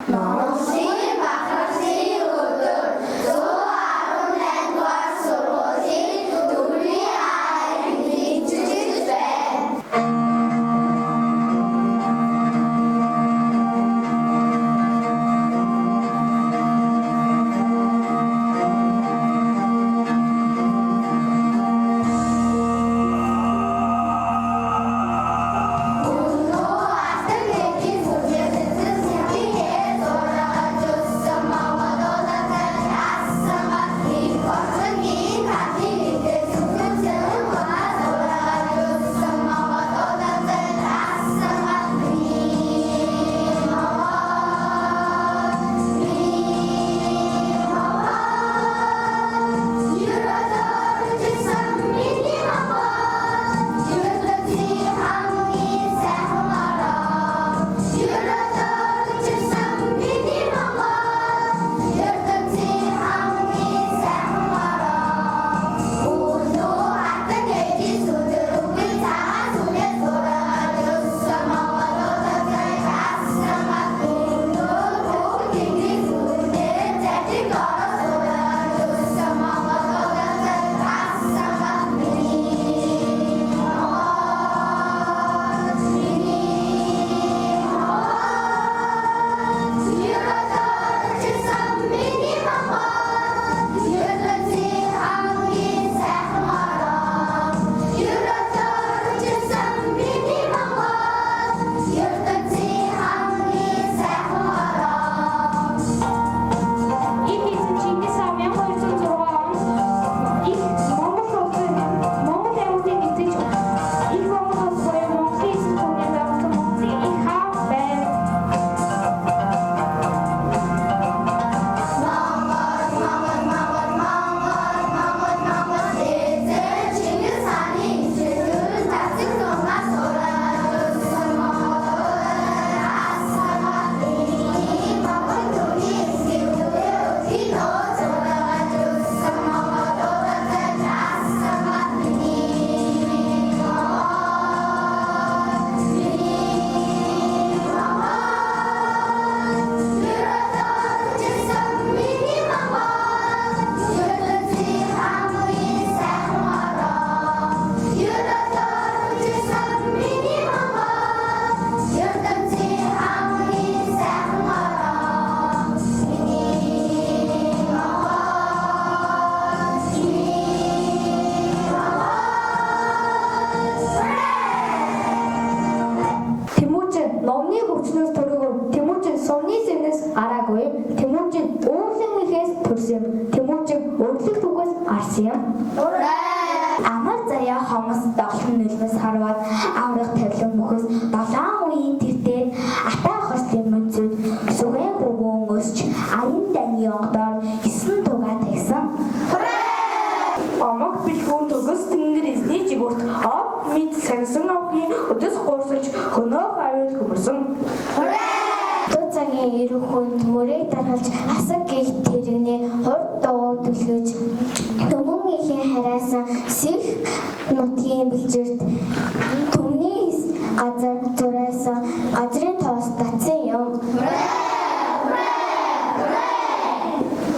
Номшийн бахархлын өдөр 118 дугаар сургуулийн 4-ийн А хэвлэлж байна. Номны хөгжнөөс төрөөгөө Тэмүүжин сумны сэнэс араагүй. Тэмүүжин уурлан ихээс төрсөн. Тэмүүжин өрлөг түгээс гарсан юм. Амар заяа хомос долхон нөлмөс харваад аврах тавлан мөхөс долоон үеийн тэртээ атаа хослын мөнцөд сүгэн бөгөн өсч аян даны онгодоор 9 тугаа тавьсан. Амаг бэлгүүн төгс тэнгэр эзний жигүүрт ав мэд сансан авгийн өдөс хуурсаж хөнөө хавьд хөмөрсөн. Цагийн ирэх хүнд мөрийг даргалж асаг гих тэрэгний хурд дуу түлгэж төмөн ихийн хараасан сэх нутгийн бэлжирт төмний газар зураасан газрын тоос татсан юм.